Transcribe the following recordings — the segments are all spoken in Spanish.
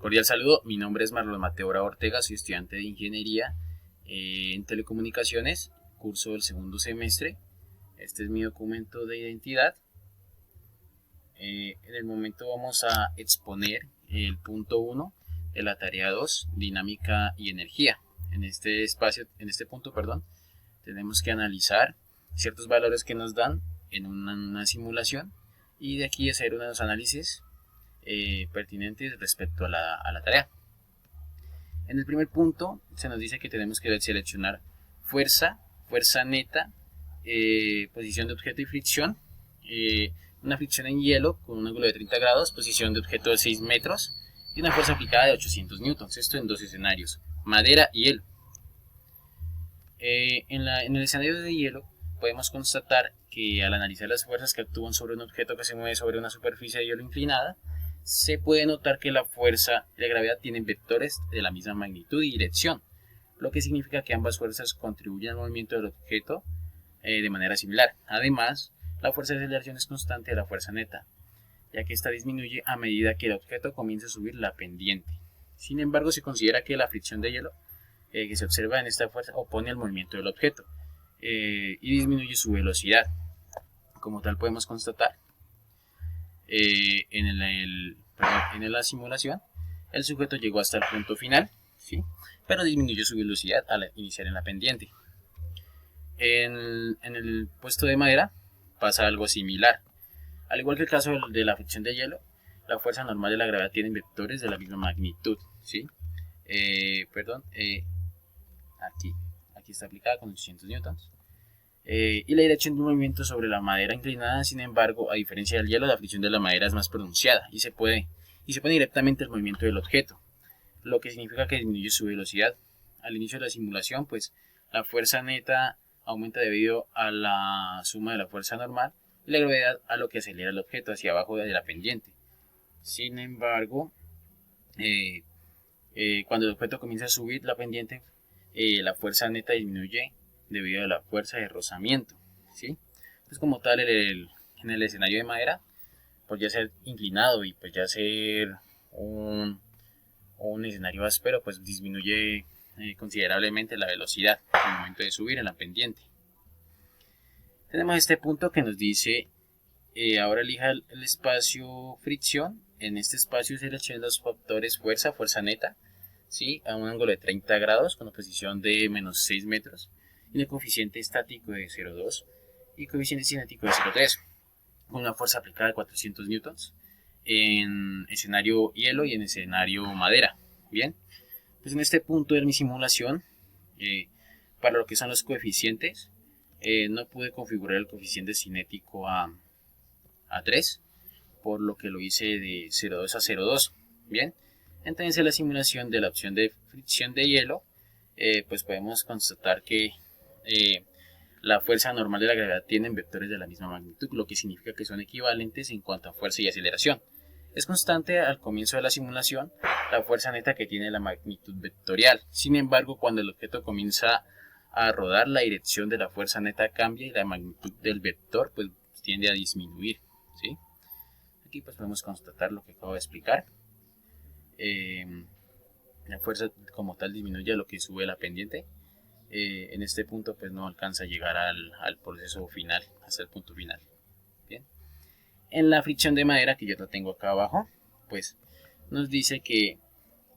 Cordial saludo, mi nombre es Marlon Mateo Bravo Ortega, soy estudiante de Ingeniería en Telecomunicaciones, curso del segundo semestre. Este es mi documento de identidad. En el momento vamos a exponer el punto 1 de la tarea 2, dinámica y energía. En este punto, tenemos que analizar ciertos valores que nos dan en una simulación y de aquí hacer unos análisis pertinentes respecto a la tarea. En el primer punto se nos dice que tenemos que seleccionar fuerza neta, posición de objeto y fricción. Una fricción en hielo con un ángulo de 30 grados, posición de objeto de 6 metros y una fuerza aplicada de 800 newtons. Esto en dos escenarios, madera y hielo. En el escenario de hielo podemos constatar que al analizar las fuerzas que actúan sobre un objeto que se mueve sobre una superficie de hielo inclinada, se puede notar que la fuerza y la gravedad tienen vectores de la misma magnitud y dirección, lo que significa que ambas fuerzas contribuyen al movimiento del objeto de manera similar. Además, la fuerza de aceleración es constante de la fuerza neta, ya que esta disminuye a medida que el objeto comienza a subir la pendiente. Sin embargo, se considera que la fricción de hielo que se observa en esta fuerza opone al movimiento del objeto y disminuye su velocidad. Como tal, podemos constatar en la simulación el sujeto llegó hasta el punto final, ¿sí? Pero disminuyó su velocidad al iniciar en la pendiente. En el puesto de madera pasa algo similar. Al igual que el caso de la fricción de hielo, la fuerza normal de la gravedad tiene vectores de la misma magnitud, ¿sí? Aquí está aplicada con 800 newtons. Y la dirección de un movimiento sobre la madera inclinada. Sin embargo, a diferencia del hielo, la fricción de la madera es más pronunciada y se pone directamente el movimiento del objeto, lo que significa que disminuye su velocidad. Al inicio de la simulación, pues la fuerza neta aumenta debido a la suma de la fuerza normal y la gravedad, a lo que acelera el objeto hacia abajo de la pendiente. Sin embargo, cuando el objeto comienza a subir la pendiente, la fuerza neta disminuye debido a la fuerza de rozamiento, ¿sí? Pues como tal, en el escenario de madera, pues ya ser inclinado y pues ya ser un escenario áspero, pues disminuye considerablemente la velocidad al momento de subir en la pendiente. Tenemos este punto que nos dice, ahora elija el espacio fricción. En este espacio seleccione los factores fuerza neta, ¿sí? A un ángulo de 30 grados con una posición de menos 6 metros y el coeficiente estático de 0,2 y coeficiente cinético de 0,3 con una fuerza aplicada de 400 newtons en escenario hielo y en escenario madera. Bien, pues en este punto de mi simulación, para lo que son los coeficientes, no pude configurar el coeficiente cinético a 3, por lo que lo hice de 0,2 a 0,2. Bien, entonces en la simulación de la opción de fricción de hielo, pues podemos constatar que la fuerza normal de la gravedad tienen vectores de la misma magnitud, lo que significa que son equivalentes en cuanto a fuerza y aceleración. Es constante al comienzo de la simulación la fuerza neta, que tiene la magnitud vectorial. Sin embargo, cuando el objeto comienza a rodar, la dirección de la fuerza neta cambia y la magnitud del vector pues tiende a disminuir, ¿sí? Aquí pues podemos constatar lo que acabo de explicar. La fuerza como tal disminuye a lo que sube la pendiente. En este punto pues no alcanza a llegar al proceso final, hasta el punto final. Bien. En la fricción de madera, que yo la tengo acá abajo, pues nos dice que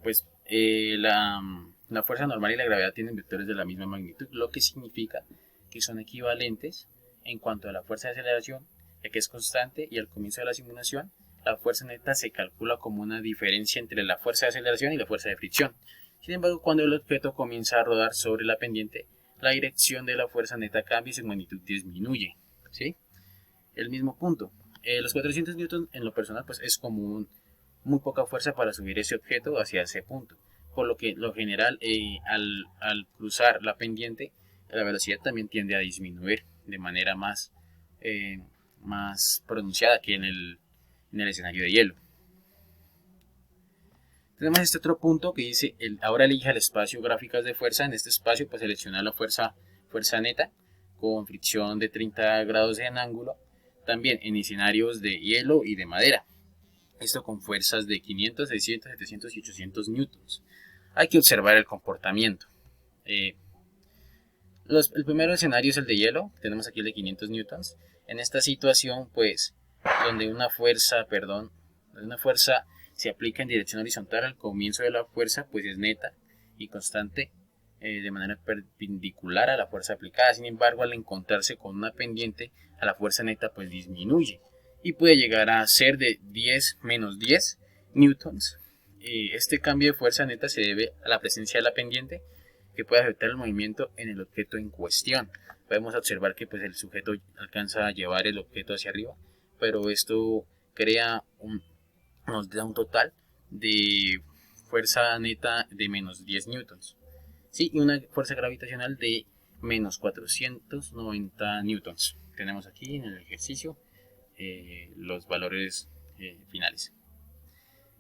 pues la fuerza normal y la gravedad tienen vectores de la misma magnitud, lo que significa que son equivalentes en cuanto a la fuerza de aceleración, ya que es constante, y al comienzo de la simulación la fuerza neta se calcula como una diferencia entre la fuerza de aceleración y la fuerza de fricción. Sin embargo, cuando el objeto comienza a rodar sobre la pendiente, la dirección de la fuerza neta cambia y su magnitud disminuye, ¿sí? El mismo punto. Los 400 newtons en lo personal pues es como muy poca fuerza para subir ese objeto hacia ese punto, por lo que lo general al cruzar la pendiente la velocidad también tiende a disminuir de manera más pronunciada que en el escenario de hielo. Tenemos este otro punto que dice, ahora elija el espacio gráficas de fuerza. En este espacio pues selecciona la fuerza neta con fricción de 30 grados en ángulo, también en escenarios de hielo y de madera. Esto con fuerzas de 500, 600, 700 y 800 newtons. Hay que observar el comportamiento. El primer escenario es el de hielo, tenemos aquí el de 500 newtons. En esta situación, pues, donde una fuerza se aplica en dirección horizontal, al comienzo de la fuerza pues es neta y constante de manera perpendicular a la fuerza aplicada. Sin embargo, al encontrarse con una pendiente, a la fuerza neta pues disminuye y puede llegar a ser de 10 menos 10 newtons. Este cambio de fuerza neta se debe a la presencia de la pendiente, que puede afectar el movimiento en el objeto en cuestión. Podemos observar que pues, el sujeto alcanza a llevar el objeto hacia arriba, pero esto nos da un total de fuerza neta de menos 10 newtons. Sí, y una fuerza gravitacional de menos 490 newtons. Tenemos aquí en el ejercicio los valores finales.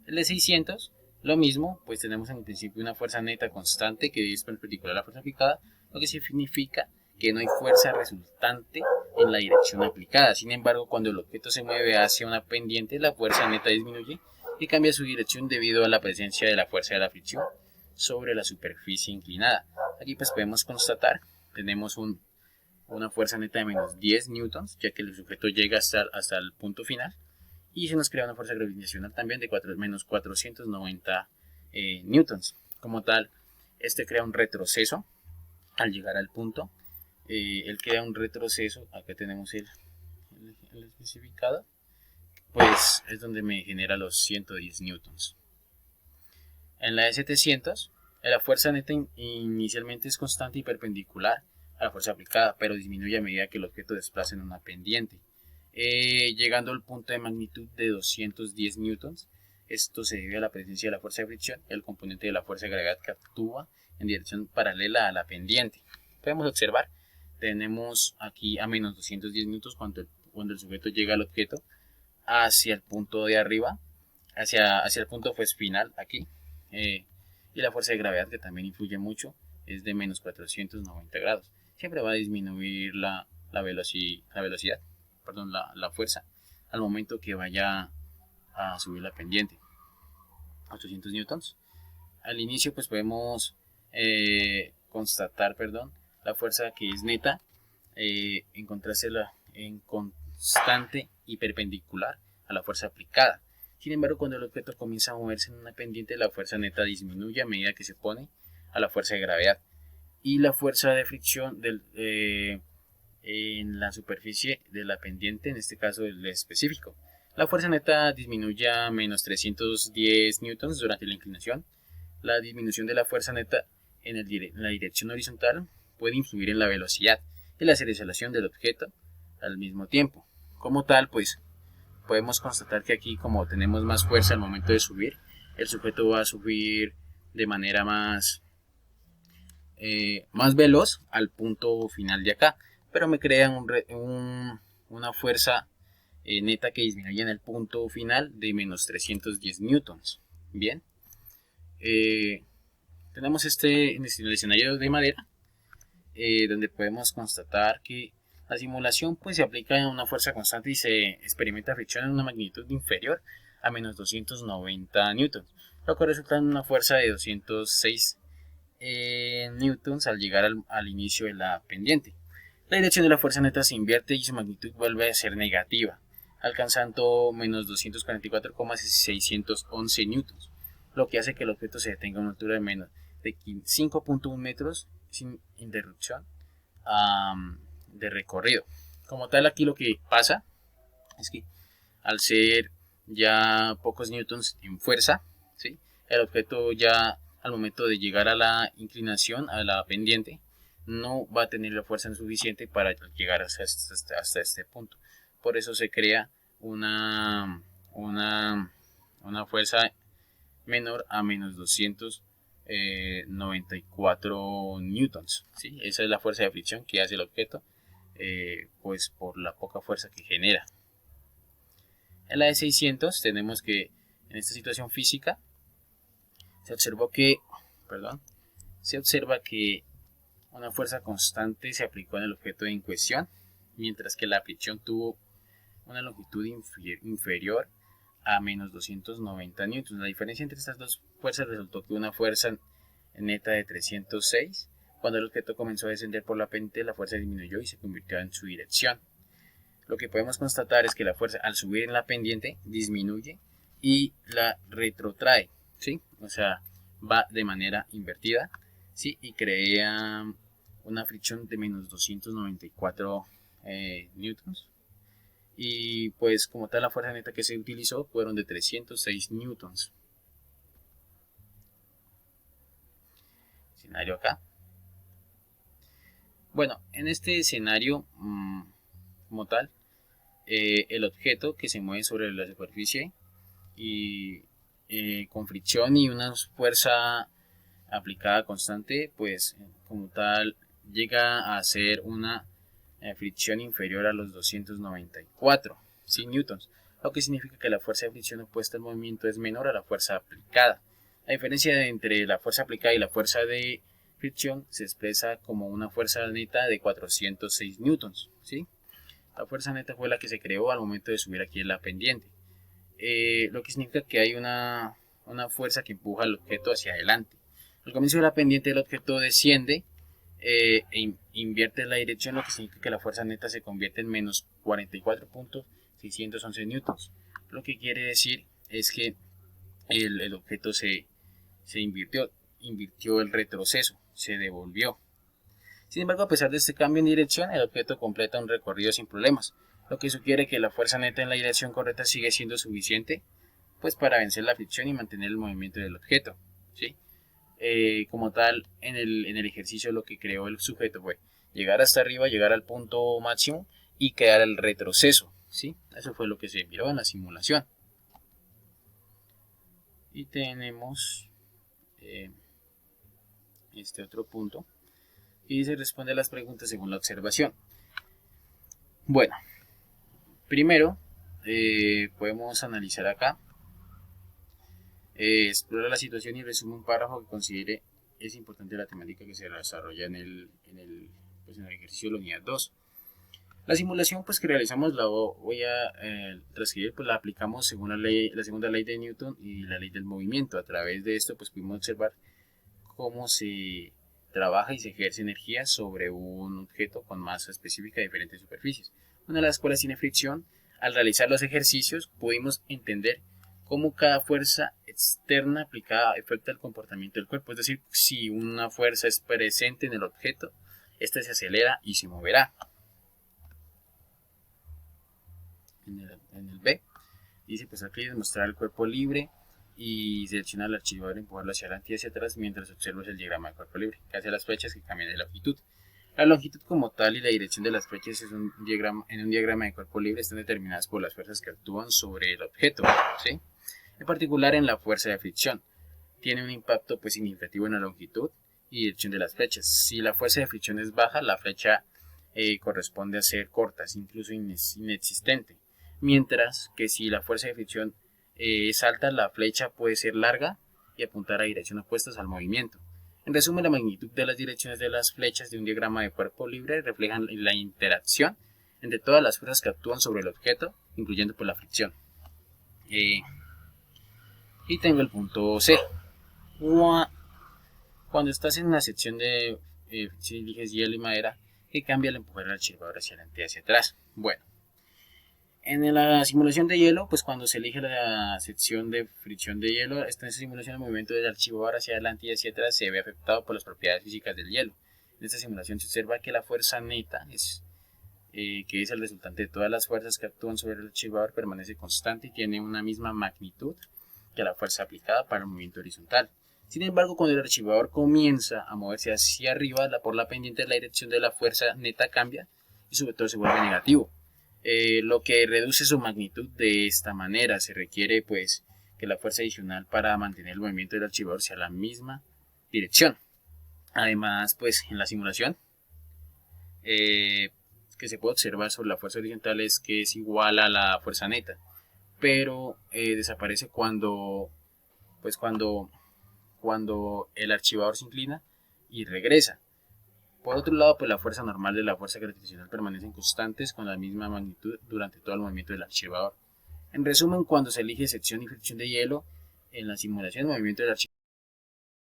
El de 600, lo mismo, pues tenemos en principio una fuerza neta constante que es perpendicular a la fuerza aplicada, lo que significa que no hay fuerza resultante en la dirección aplicada. Sin embargo, cuando el objeto se mueve hacia una pendiente, la fuerza neta disminuye y cambia su dirección debido a la presencia de la fuerza de la fricción sobre la superficie inclinada. Aquí pues podemos constatar, tenemos una fuerza neta de menos 10 newtons, ya que el sujeto llega hasta el punto final, y se nos crea una fuerza gravitacional también de menos 490 newtons. Como tal, este crea un retroceso al llegar al punto. Él crea un retroceso, acá tenemos el especificado, pues es donde me genera los 110 newtons. En la de 700, la fuerza neta inicialmente es constante y perpendicular a la fuerza aplicada, pero disminuye a medida que el objeto desplaza en una pendiente. Llegando al punto de magnitud de 210 newtons. Esto se debe a la presencia de la fuerza de fricción, el componente de la fuerza de gravedad que actúa en dirección paralela a la pendiente. Podemos observar, tenemos aquí a menos 210 newtons cuando el sujeto llega al objeto hacia el punto de arriba, hacia el punto pues final aquí, y la fuerza de gravedad, que también influye mucho, es de menos 490 grados. Siempre va a disminuir la velocidad, la fuerza al momento que vaya a subir la pendiente. 800 newtons. Al inicio pues podemos constatar, la fuerza que es neta, encontrársela en constante y perpendicular a la fuerza aplicada. Sin embargo, cuando el objeto comienza a moverse en una pendiente, la fuerza neta disminuye a medida que se opone a la fuerza de gravedad, y la fuerza de fricción en la superficie de la pendiente, en este caso el específico. La fuerza neta disminuye a menos 310 newtons durante la inclinación. La disminución de la fuerza neta en la dirección horizontal puede influir en la velocidad y la aceleración del objeto al mismo tiempo. Como tal, pues podemos constatar que aquí, como tenemos más fuerza al momento de subir, el sujeto va a subir de manera más veloz al punto final de acá, pero me crean una fuerza neta que disminuye en el punto final de menos 310 newtons. Bien, tenemos en el escenario de madera, donde podemos constatar que la simulación pues se aplica en una fuerza constante y se experimenta fricción en una magnitud inferior a menos 290 newtons, lo que resulta en una fuerza de 206 newtons al llegar al inicio de la pendiente. La dirección de la fuerza neta se invierte y su magnitud vuelve a ser negativa, alcanzando menos 244,611 newtons, lo que hace que el objeto se detenga a una altura de menos de 5.1 metros sin interrupción de recorrido. Como tal, aquí lo que pasa es que al ser ya pocos newtons en fuerza, ¿sí?, el objeto ya al momento de llegar a la inclinación, a la pendiente, no va a tener la fuerza suficiente para llegar hasta este punto. Por eso se crea una fuerza menor a menos 294 newtons. ¿Sí? Esa es la fuerza de fricción que hace el objeto, pues por la poca fuerza que genera. En la de 600 tenemos que en esta situación física se observa que una fuerza constante se aplicó en el objeto en cuestión, mientras que la fricción tuvo una longitud inferior a menos 290 newtons. La diferencia entre estas dos fuerzas resultó que una fuerza neta de 306. Cuando el objeto comenzó a descender por la pendiente, la fuerza disminuyó y se convirtió en su dirección. Lo que podemos constatar es que la fuerza al subir en la pendiente disminuye y la retrotrae, ¿sí? O sea, va de manera invertida, ¿sí? Y crea una fricción de menos 294 newtons. Y pues como tal la fuerza neta que se utilizó fueron de 306 newtons. Escenario acá. Bueno, en este escenario como tal, el objeto que se mueve sobre la superficie y con fricción y una fuerza aplicada constante, pues como tal llega a ser una fricción inferior a los 294 ¿sí? newtons, lo que significa que la fuerza de fricción opuesta al movimiento es menor a la fuerza aplicada. La diferencia entre la fuerza aplicada y la fuerza de fricción se expresa como una fuerza neta de 406 newtons, ¿sí? La fuerza neta fue la que se creó al momento de subir aquí en la pendiente, lo que significa que hay una fuerza que empuja al objeto hacia adelante. Al comienzo de la pendiente el objeto desciende invierte la dirección, lo que significa que la fuerza neta se convierte en menos 44.611 newtons. Lo que quiere decir es que el objeto se invirtió el retroceso, se devolvió. Sin embargo, a pesar de este cambio en dirección, el objeto completa un recorrido sin problemas, lo que sugiere que la fuerza neta en la dirección correcta sigue siendo suficiente pues para vencer la fricción y mantener el movimiento del objeto, ¿sí? Como tal, en el ejercicio lo que creó el sujeto fue llegar hasta arriba, llegar al punto máximo y crear el retroceso, ¿sí? Eso fue lo que se miró en la simulación. Y tenemos este otro punto y se responde a las preguntas según la observación. Bueno, primero podemos analizar acá, explora la situación y resume un párrafo que considere es importante la temática que se desarrolla en el ejercicio de la unidad 2. La simulación pues que realizamos la voy a transcribir, pues la aplicamos según la segunda ley de Newton y la ley del movimiento. A través de esto pues pudimos observar cómo se trabaja y se ejerce energía sobre un objeto con masa específica de diferentes superficies, una de las cuales tiene fricción. Al realizar los ejercicios pudimos entender cómo cada fuerza externa aplicada afecta el comportamiento del cuerpo, es decir, si una fuerza es presente en el objeto, éste se acelera y se moverá. En el B dice pues aquí demostrar el cuerpo libre y selecciona el archivador, empujarlo hacia adelante y hacia atrás mientras observas el diagrama de cuerpo libre, que hace las flechas que cambian de longitud. La longitud como tal y la dirección de las flechas en un diagrama de cuerpo libre están determinadas por las fuerzas que actúan sobre el objeto, ¿sí? En particular en la fuerza de fricción. Tiene un impacto pues significativo en la longitud y dirección de las flechas. Si la fuerza de fricción es baja, la flecha corresponde a ser corta, incluso inexistente. Mientras que si la fuerza de fricción es alta, la flecha puede ser larga y apuntar a direcciones opuestas al movimiento. En resumen, la magnitud de las direcciones de las flechas de un diagrama de cuerpo libre reflejan la interacción entre todas las fuerzas que actúan sobre el objeto, incluyendo pues, la fricción. Y tengo el punto C. Cuando estás en la sección de si eliges hielo y madera, que cambia al empujar el archivador hacia adelante y hacia atrás. Bueno, en la simulación de hielo, pues cuando se elige la sección de fricción de hielo, en esta simulación el movimiento del archivador hacia adelante y hacia atrás se ve afectado por las propiedades físicas del hielo. En esta simulación se observa que la fuerza neta, que es el resultante de todas las fuerzas que actúan sobre el archivador, permanece constante y tiene una misma magnitud que la fuerza aplicada para el movimiento horizontal. Sin embargo, cuando el archivador comienza a moverse hacia arriba por la pendiente, la dirección de la fuerza neta cambia y su vector se vuelve negativo. Lo que reduce su magnitud de esta manera. Se requiere pues que la fuerza adicional para mantener el movimiento del archivador sea la misma dirección. Además, pues en la simulación que se puede observar sobre la fuerza horizontal es que es igual a la fuerza neta, pero desaparece cuando el archivador se inclina y regresa. Por otro lado, pues la fuerza normal de la fuerza gravitacional permanecen constantes con la misma magnitud durante todo el movimiento del archivador. En resumen, cuando se elige sección y fricción de hielo en la simulación, el movimiento del archivo